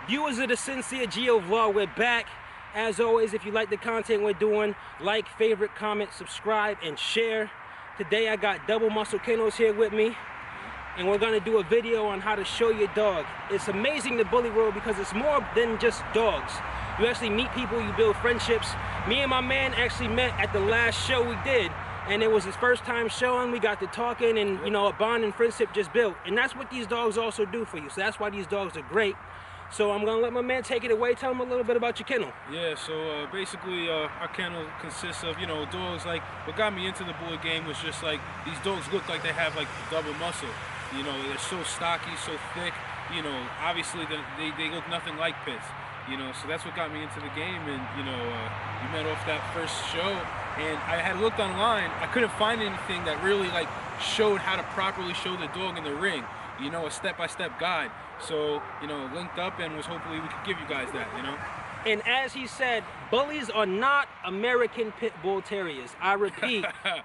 Viewers of the Sincere Gio vlog, we're back. As always, if you like the content we're doing, like, favorite, comment, subscribe, and share. Today I got double muscle kennels here with me, and we're gonna do a video on how to show your dog. It's amazing, the bully world, because it's more than just dogs. You actually meet people, you build friendships. Me and my man actually met at the last show we did, and it was his first time showing. We got to talking, and you know, a bond and friendship just built. And that's what these dogs also do for you. So that's why these dogs are great. So I'm gonna let my man take it away. Tell him a little bit about your kennel. Yeah, so basically our kennel consists of, dogs. Like, what got me into the bully game was just like, these dogs look like they have like double muscle. They're so stocky, so thick. Obviously they look nothing like pits. So that's what got me into the game. And we met off that first show, and I had looked online. I couldn't find anything that really like showed how to properly show the dog in the ring. A step-by-step guide. So, linked up and was hopefully we could give you guys that, And as he said, bullies are not American Pit Bull Terriers. I repeat,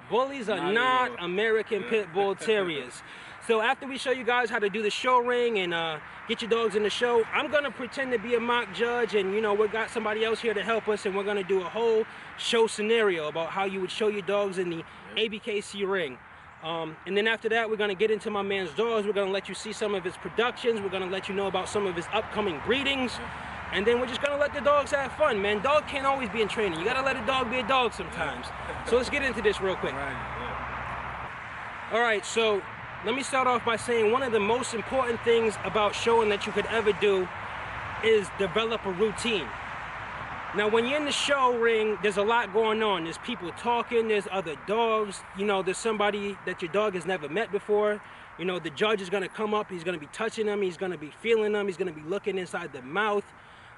bullies are not American Pit Bull Terriers. So after we show you guys how to do the show ring and get your dogs in the show, I'm gonna pretend to be a mock judge, and we got somebody else here to help us, and we're gonna do a whole show scenario about how you would show your dogs in the ABKC ring. And then after that, we're going to get into my man's dogs. We're going to let you see some of his productions. We're going to let you know about some of his upcoming breedings. And then we're just going to let the dogs have fun, man. Dog can't always be in training. You got to let a dog be a dog sometimes. So let's get into this real quick. All right, so let me start off by saying one of the most important things about showing that you could ever do is develop a routine. Now, when you're in the show ring, there's a lot going on. There's people talking, there's other dogs, there's somebody that your dog has never met before. The judge is gonna come up, he's gonna be touching them, he's gonna be feeling them, he's gonna be looking inside the mouth.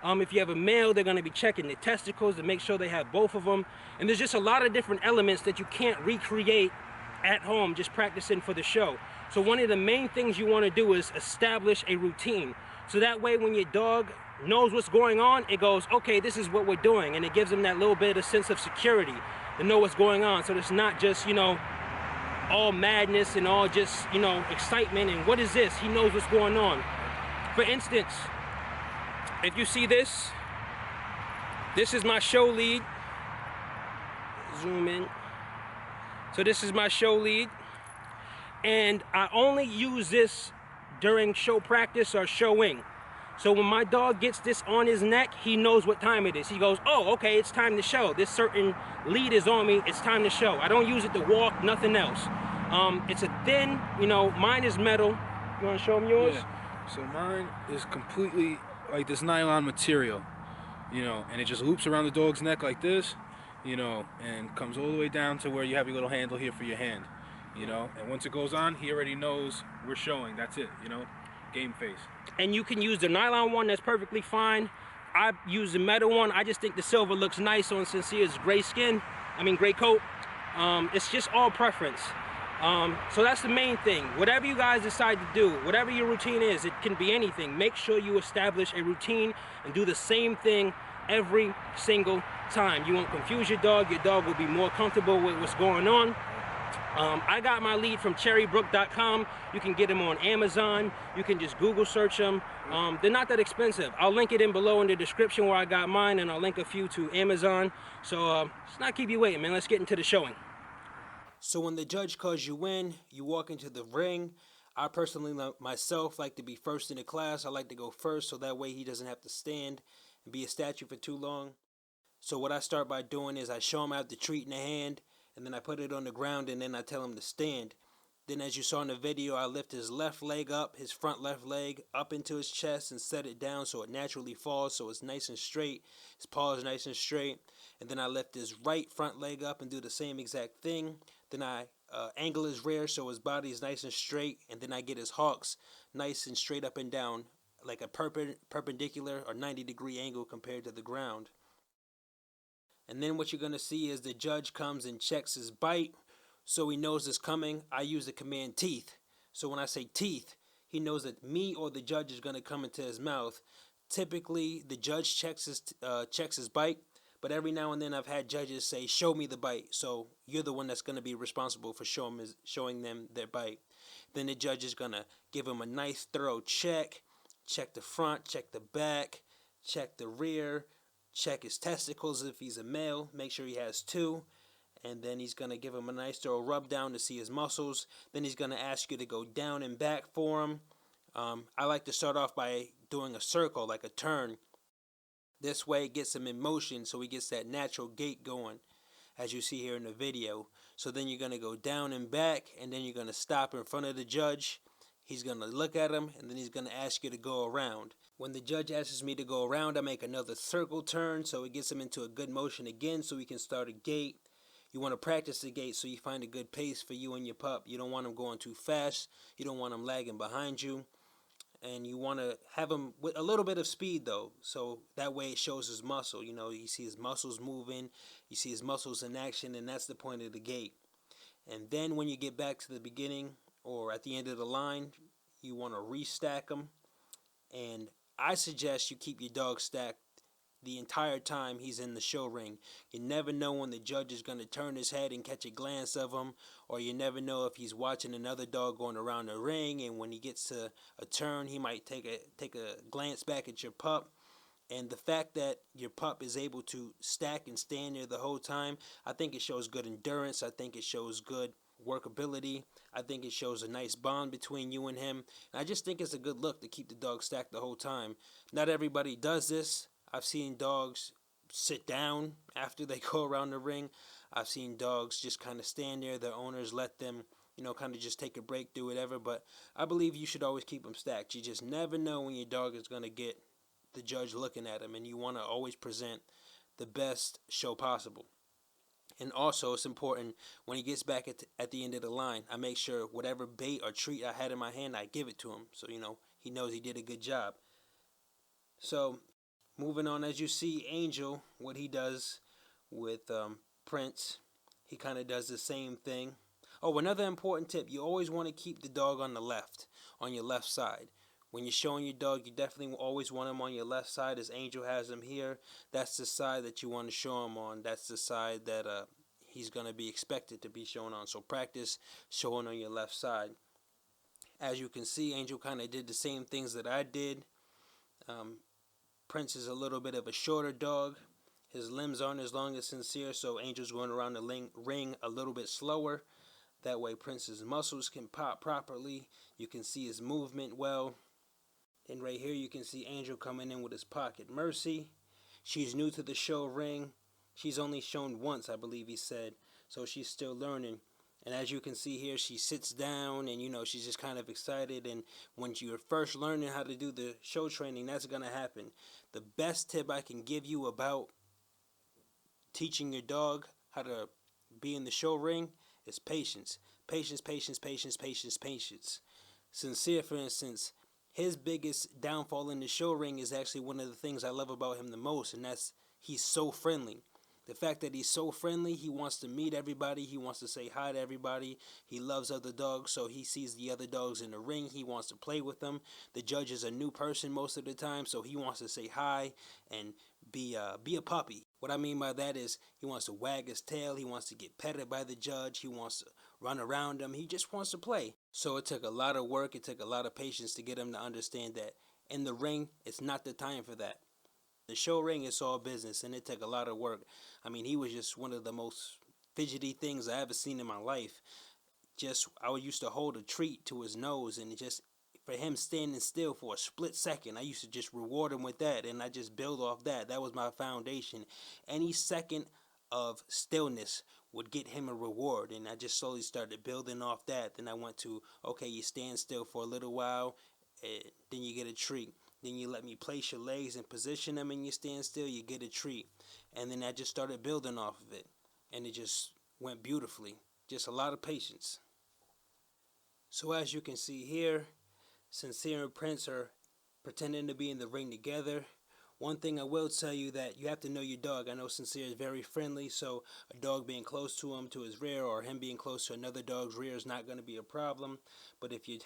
If you have a male, they're gonna be checking the testicles to make sure they have both of them. And there's just a lot of different elements that you can't recreate at home just practicing for the show. So one of the main things you wanna do is establish a routine. So that way when your dog knows what's going on, it goes, okay, this is what we're doing, and it gives them that little bit of sense of security to know what's going on. So it's not just all madness and all just excitement and what is this. He knows what's going on. For instance, if you see this is my show lead. Zoom in. So this is my show lead, and I only use this during show practice or showing. So when my dog gets this on his neck, he knows what time it is. He goes, oh, okay, it's time to show. This certain lead is on me, it's time to show. I don't use it to walk, nothing else. It's a thin, mine is metal. You wanna show them yours? Yeah, so mine is completely like this nylon material, and it just loops around the dog's neck like this, and comes all the way down to where you have your little handle here for your hand, and once it goes on, he already knows we're showing, that's it, game face. And you can use the nylon one, that's perfectly fine. I use the metal one. I just think the silver looks nice on Sincere's gray coat. It's just all preference. So that's the main thing. Whatever you guys decide to do, whatever your routine is, it can be anything. Make sure you establish a routine and do the same thing every single time. You won't confuse your dog will be more comfortable with what's going on. I got my lead from cherrybrook.com. You can get them on Amazon. You can just Google search them. They're not that expensive. I'll link it in below in the description where I got mine, and I'll link a few to Amazon. So let's not keep you waiting, man. Let's get into the showing. So when the judge calls you in, you walk into the ring. I personally myself like to be first in the class. I like to go first so that way he doesn't have to stand and be a statue for too long. So what I start by doing is I show him I have the treat in the hand, and then I put it on the ground, and then I tell him to stand. Then as you saw in the video, I lift his left leg up, his front left leg up into his chest and set it down so it naturally falls, so it's nice and straight. His paw is nice and straight. And then I lift his right front leg up and do the same exact thing. Then I angle his rear so his body is nice and straight, and then I get his hocks nice and straight up and down, like a perpendicular or 90-degree angle compared to the ground. And then what you're going to see is the judge comes and checks his bite, so he knows it's coming. I use the command teeth. So when I say teeth, he knows that me or the judge is going to come into his mouth. Typically, the judge checks his bite, but every now and then I've had judges say, show me the bite. So you're the one that's going to be responsible for showing them their bite. Then the judge is going to give him a nice thorough check, check the front, check the back, check the rear, check his testicles if he's a male, make sure he has two, and then he's going to give him a nice thorough rub down to see his muscles. Then he's going to ask you to go down and back for him. I like to start off by doing a circle, like a turn. This way it gets him in motion so he gets that natural gait going, as you see here in the video. So then you're going to go down and back, and then you're going to stop in front of the judge. He's going to look at him, and then he's going to ask you to go around. When the judge asks me to go around, I make another circle turn so it gets him into a good motion again so we can start a gait. You want to practice the gait so you find a good pace for you and your pup. You don't want him going too fast. You don't want him lagging behind you. And you want to have him with a little bit of speed though, so that way it shows his muscle. You know, you see his muscles moving, you see his muscles in action, and that's the point of the gait. And then when you get back to the beginning or at the end of the line, you want to restack them. And I suggest you keep your dog stacked the entire time he's in the show ring. You never know when the judge is going to turn his head and catch a glance of him, or you never know if he's watching another dog going around the ring, and when he gets to a turn, he might take a glance back at your pup. And the fact that your pup is able to stack and stand there the whole time, I think it shows good endurance. I think it shows good workability. I think it shows a nice bond between you and him. And I just think it's a good look to keep the dog stacked the whole time. Not everybody does this. I've seen dogs sit down after they go around the ring. I've seen dogs just kind of stand there. Their owners let them, you know, kind of just take a break, do whatever. But I believe you should always keep them stacked. You just never know when your dog is going to get the judge looking at him. And you want to always present the best show possible. And also, it's important when he gets back at the end of the line, I make sure whatever bait or treat I had in my hand, I give it to him. So, you know, he knows he did a good job. So, moving on, as you see Angel, what he does with Prince, he kind of does the same thing. Oh, another important tip, you always want to keep the dog on the left, on your left side. When you're showing your dog, you definitely always want him on your left side, as Angel has him here. That's the side that you want to show him on. That's the side that he's going to be expected to be shown on. So practice showing on your left side. As you can see, Angel kind of did the same things that I did. Prince is a little bit of a shorter dog. His limbs aren't as long as Sincere, so Angel's going around the ring a little bit slower. That way Prince's muscles can pop properly. You can see his movement well. And right here you can see Angel coming in with his pocket Mercy. She's new to the show ring. She's only shown once, I believe he said. So she's still learning. And as you can see here, she sits down and, you know, she's just kind of excited. And when you're first learning how to do the show training, that's going to happen. The best tip I can give you about teaching your dog how to be in the show ring is patience. Patience, patience, patience, patience, patience. Sincere, for instance, his biggest downfall in the show ring is actually one of the things I love about him the most, and that's he's so friendly. The fact that he's so friendly, he wants to meet everybody, he wants to say hi to everybody, he loves other dogs, so he sees the other dogs in the ring, he wants to play with them. The judge is a new person most of the time, so he wants to say hi and be a puppy. What I mean by that is he wants to wag his tail, he wants to get petted by the judge, he wants to run around him, he just wants to play. So it took a lot of work, it took a lot of patience to get him to understand that in the ring, it's not the time for that. The show ring is all business, and it took a lot of work. I mean, he was just one of the most fidgety things I ever seen in my life. I used to hold a treat to his nose, and just for him standing still for a split second, I used to just reward him with that, and I just build off that. That was my foundation. Any second of stillness would get him a reward, and I just slowly started building off that. Then I went to, okay, you stand still for a little while, then you get a treat. Then you let me place your legs and position them and you stand still, you get a treat. And then I just started building off of it. And it just went beautifully. Just a lot of patience. So as you can see here, Sincere and Prince are pretending to be in the ring together. One thing I will tell you that you have to know your dog. I know Sincere is very friendly, so a dog being close to him, to his rear, or him being close to another dog's rear is not going to be a problem. But if you...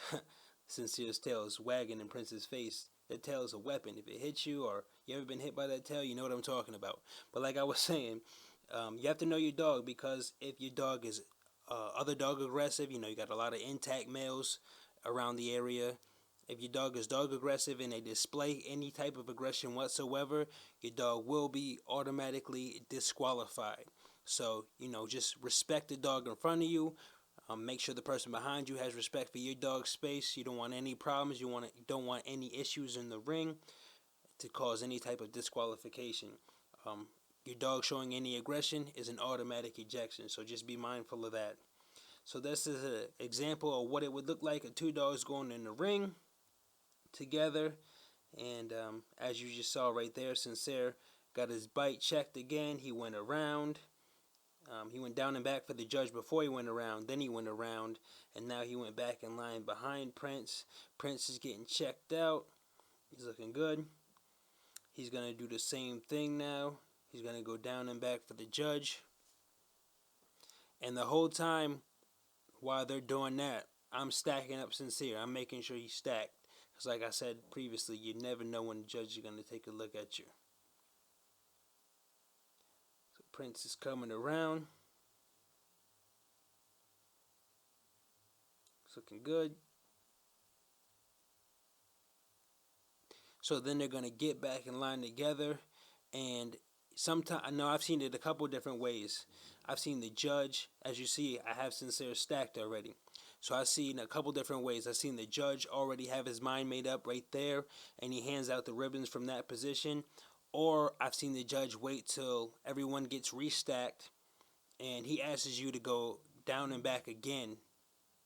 Sincere's tail is wagging in Prince's face. That tail is a weapon. If it hits you, or you ever been hit by that tail, you know what I'm talking about. But like I was saying, you have to know your dog, because if your dog is other dog aggressive, you know, you got a lot of intact males around the area, If your dog is dog aggressive and they display any type of aggression whatsoever, your dog will be automatically disqualified. So, just respect the dog in front of you. Make sure the person behind you has respect for your dog's space. You don't want any problems. You don't want any issues in the ring to cause any type of disqualification. Your dog showing any aggression is an automatic ejection, so just be mindful of that. So this is an example of what it would look like if two dogs going in the ring together. And as you just saw right there, Sincere got his bite checked again. He went around. He went down and back for the judge before he went around. Then he went around, and now he went back in line behind Prince. Prince is getting checked out. He's looking good. He's going to do the same thing now. He's going to go down and back for the judge. And the whole time while they're doing that, I'm stacking up Sincere. I'm making sure he's stacked. Because like I said previously, you never know when the judge is going to take a look at you. So Prince is coming around. It's looking good. So then they're going to get back in line together. And sometimes, I know I've seen it a couple different ways. I've seen the judge, as you see, I have Sincere stacked already. So I've seen a couple different ways. I've seen the judge already have his mind made up right there, and he hands out the ribbons from that position. Or I've seen the judge wait till everyone gets restacked, and he asks you to go down and back again.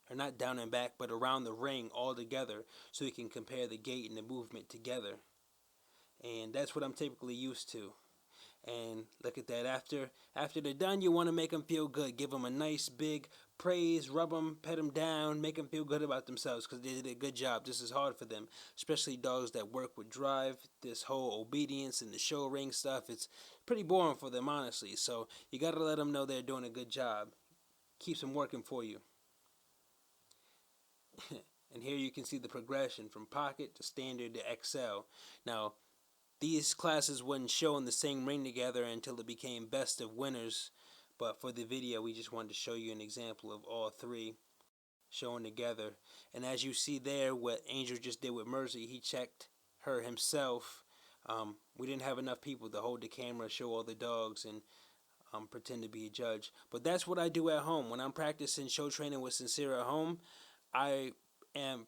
Or not down and back, but around the ring all together, so he can compare the gait and the movement together. And that's what I'm typically used to. And look at that, after they're done, you want to make them feel good. Give them a nice big praise, rub them, pet them down, make them feel good about themselves because they did a good job. This is hard for them, especially dogs that work with drive. This whole obedience and the show ring stuff, it's pretty boring for them, honestly. So you got to let them know they're doing a good job. Keeps them working for you. And here you can see the progression from pocket to standard to XL. Now, these classes wouldn't show in the same ring together until it became best of winners. But for the video, we just wanted to show you an example of all three showing together. And as you see there, what Angel just did with Mercy, he checked her himself. We didn't have enough people to hold the camera, show all the dogs, and pretend to be a judge. But that's what I do at home. When I'm practicing show training with Sincere at home, I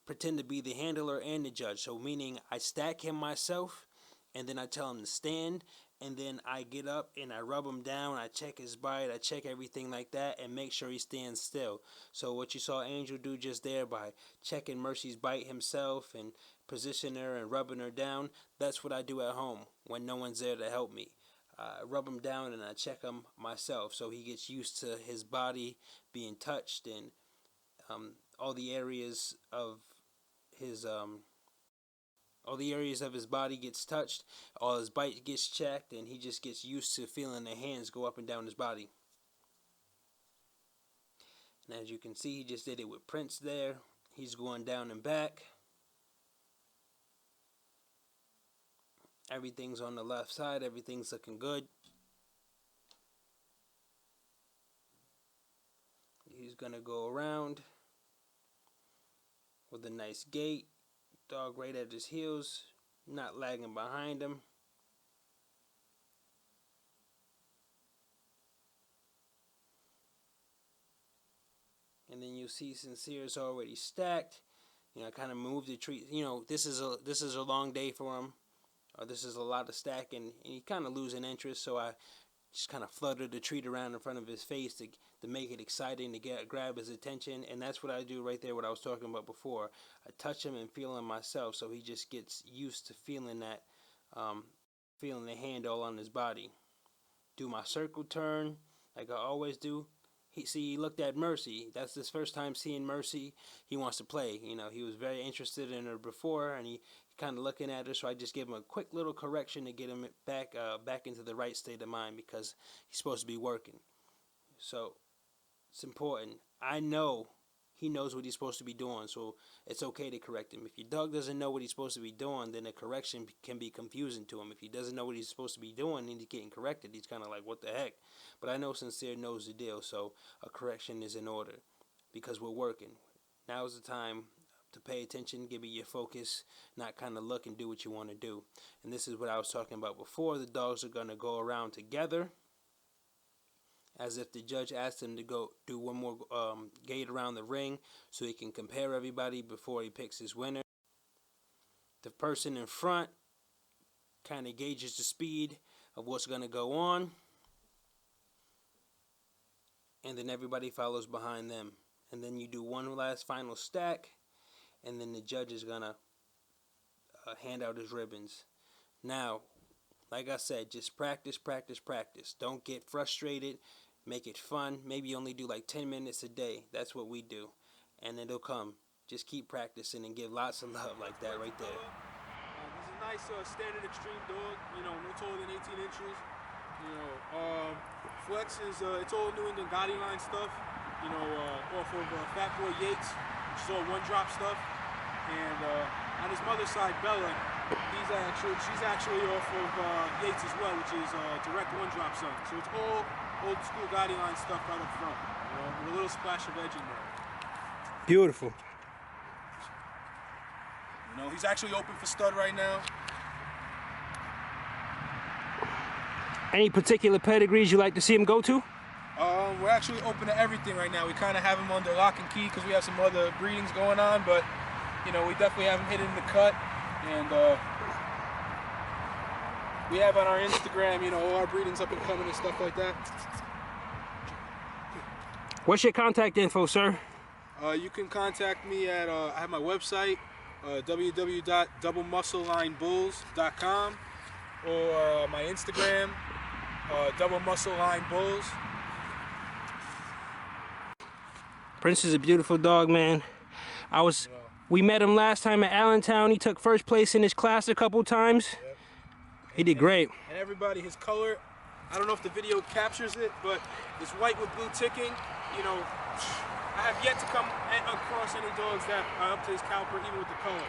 pretend to be the handler and the judge. So meaning I stack him myself, and then I tell him to stand, and then I get up and I rub him down, I check his bite, I check everything like that, and make sure he stands still. So what you saw Angel do just there by checking Mercy's bite himself and positioning her and rubbing her down, that's what I do at home when no one's there to help me. I rub him down and I check him myself so he gets used to his body being touched, and all the areas of his body gets touched, all his bite gets checked, and he just gets used to feeling the hands go up and down his body. And as you can see, he just did it with Prince there. He's going down and back. Everything's on the left side. Everything's looking good. He's going to go around with a nice gait. Dog right at his heels, not lagging behind him. And then you see Sincere's already stacked. I kind of moved the treat. This is a long day for him. This is a lot of stacking, and he kind of losing interest. So I just kind of fluttered the treat around in front of his face to make it exciting, to grab his attention. And that's what I do right there, what I was talking about before. I touch him and feel him myself, so he just gets used to feeling that, feeling the hand all on his body. Do my circle turn like I always do. He looked at Mercy. That's his first time seeing Mercy. He wants to play. He was very interested in her before, and he kind of looking at her. So I just give him a quick little correction to get him back into the right state of mind, because he's supposed to be working. So it's important. I know he knows what he's supposed to be doing, so it's okay to correct him. If your dog doesn't know what he's supposed to be doing, then a correction can be confusing to him. If he doesn't know what he's supposed to be doing and he's getting corrected, he's kind of like, what the heck? But I know Sincere knows the deal, so a correction is in order because we're working. Now's the time. to pay attention, give it your focus, not kind of look and do what you want to do. And this is what I was talking about before. The dogs are going to go around together, as if the judge asked him to go do one more gate around the ring so he can compare everybody before he picks his winner. The person in front kind of gauges the speed of what's going to go on, and then everybody follows behind them. And then you do one last final stack, and then the judge is going to hand out his ribbons. Now, like I said, just practice, practice, practice. Don't get frustrated. Make it fun. Maybe only do like 10 minutes a day. That's what we do. And it'll come. Just keep practicing and give lots of love like that right there. He's a nice standard extreme dog, you know, no taller than 18 inches. You know, Flex is, it's all New England Gotti line stuff, you know, off of Fat Boy Yates, which is all one-drop stuff. And on his mother's side, Bella, she's actually off of Yates as well, which is direct one-drop son. So it's all old school Gotti line stuff right up front, you know, with a little splash of edge in there. Beautiful. You know, he's actually open for stud right now. Any particular pedigrees you like to see him go to? We're actually open to everything right now. We kind of have him under lock and key because we have some other breedings going on, but you know, we definitely have him hitting the cut, and we have on our Instagram, you know, all our breedings up and coming and stuff like that. What's your contact info, sir? You can contact me at, I have my website, www.doublemusclelinebulls.com, or my Instagram, Double Muscle Line Bulls. Prince is a beautiful dog, man. We met him last time at Allentown. He took first place in his class a couple times. Yep. He did great. And everybody, his color, I don't know if the video captures it, but it's white with blue ticking. You know, I have yet to come across any dogs that are up to his caliber, even with the color.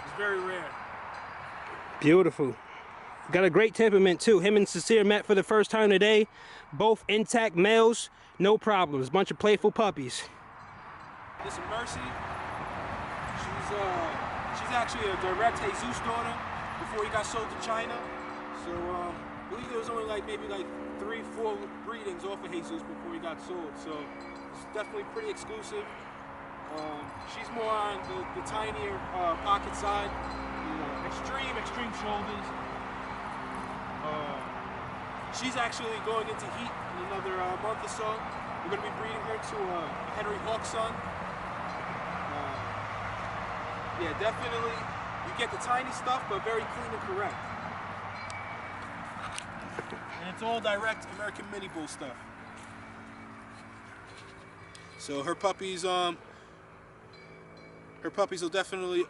It's very rare. Beautiful. Got a great temperament too. Him and Sincere met for the first time today. Both intact males, no problems. Bunch of playful puppies. This is Mercy. She's actually a direct Jesus daughter before he got sold to China. So I believe there was only maybe 3-4 breedings off of Jesus before he got sold. So it's definitely pretty exclusive. She's more on the tinier pocket side. You know, extreme shoulders. She's actually going into heat in another month or so. We're going to be breeding her to a Henry Hawk son. Yeah, definitely, you get the tiny stuff, but very clean and correct. And it's all direct American Mini Bull stuff. So her puppies will definitely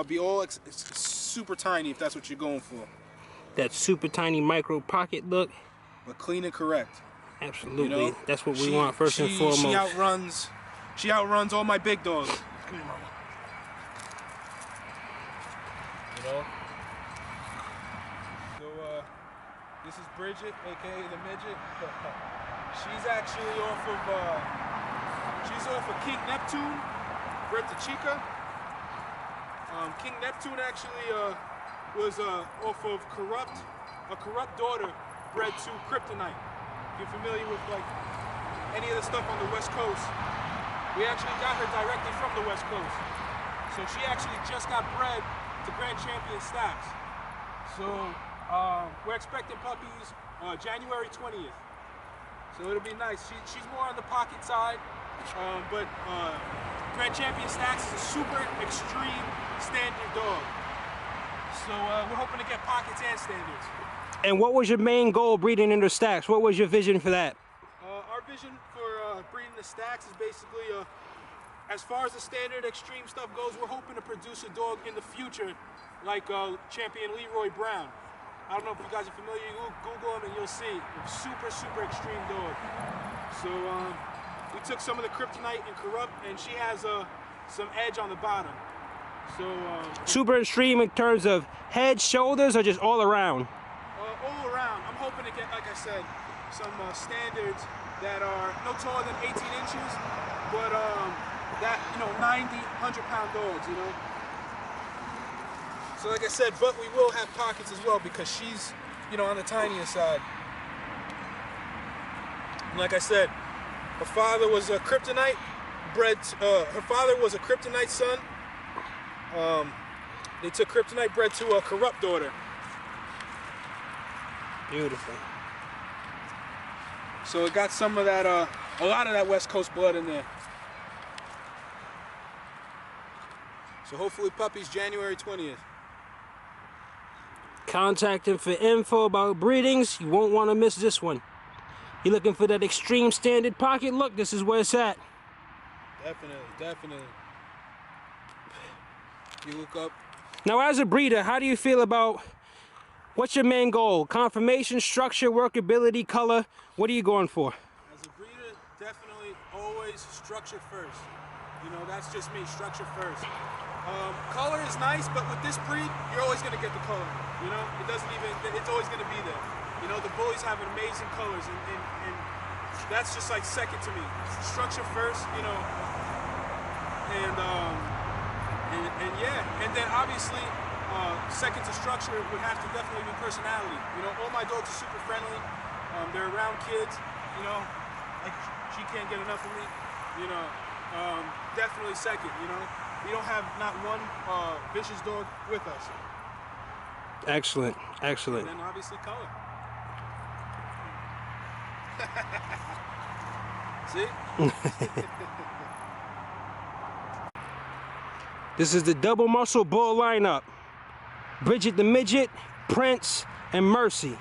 be all super tiny if that's what you're going for. That super tiny micro pocket look. But clean and correct. Absolutely, you know, that's what we want first and foremost. She outruns all my big dogs. Come here, mama. You know? So, this is Bridget, aka the midget. She's actually off of King Neptune, bred to Chica. King Neptune actually was off of a corrupt daughter bred to Kryptonite. If you're familiar with any of the stuff on the West Coast, we actually got her directly from the West Coast. So she actually just got bred to Grand Champion Stacks. So we're expecting puppies January 20th. So it'll be nice. She's more on the pocket side, but Grand Champion Stacks is a super extreme standard dog. So we're hoping to get pockets and standards. And what was your main goal breeding into Stacks? What was your vision for that? Our vision for breeding the Stacks is basically, as far as the standard extreme stuff goes, we're hoping to produce a dog in the future like Champion Leroy Brown. I don't know if you guys are familiar, you Google him and you'll see. Super extreme dog. So we took some of the Kryptonite and Corrupt, and she has some edge on the bottom. So super extreme in terms of head, shoulders, or just all around? All around. I'm hoping to get, like I said, some standards that are no taller than 18 inches, but that, you know, 90, 100-pound dogs, you know. So like I said, but we will have pockets as well because she's, you know, on the tinier side. And like I said, her father was a kryptonite bred. Her father was a kryptonite son. They took kryptonite bred to a corrupt daughter. Beautiful. So it got some of that, a lot of that West Coast blood in there. So hopefully puppies January 20th. Contact him for info about breedings. You won't want to miss this one. You're looking for that extreme standard pocket look, this is where it's at. Definitely, definitely. You look up. Now as a breeder, how do you feel about, what's your main goal? Conformation, structure, workability, color? What are you going for? As a breeder, definitely always structure first. You know, that's just me, structure first. Color is nice, but with this breed, you're always gonna get the color. You know, it doesn't even, it's always gonna be there. You know, the bullies have amazing colors, and that's just like second to me. Structure first, you know, and yeah, and then obviously, second to structure would have to definitely be personality. You know, all my dogs are super friendly. They're around kids. You know, like she can't get enough of me. You know, definitely second. You know, we don't have not one vicious dog with us. Excellent, excellent. And then obviously color. See? This is the double muscle bull lineup. Bridget the Midget, Prince, and Mercy.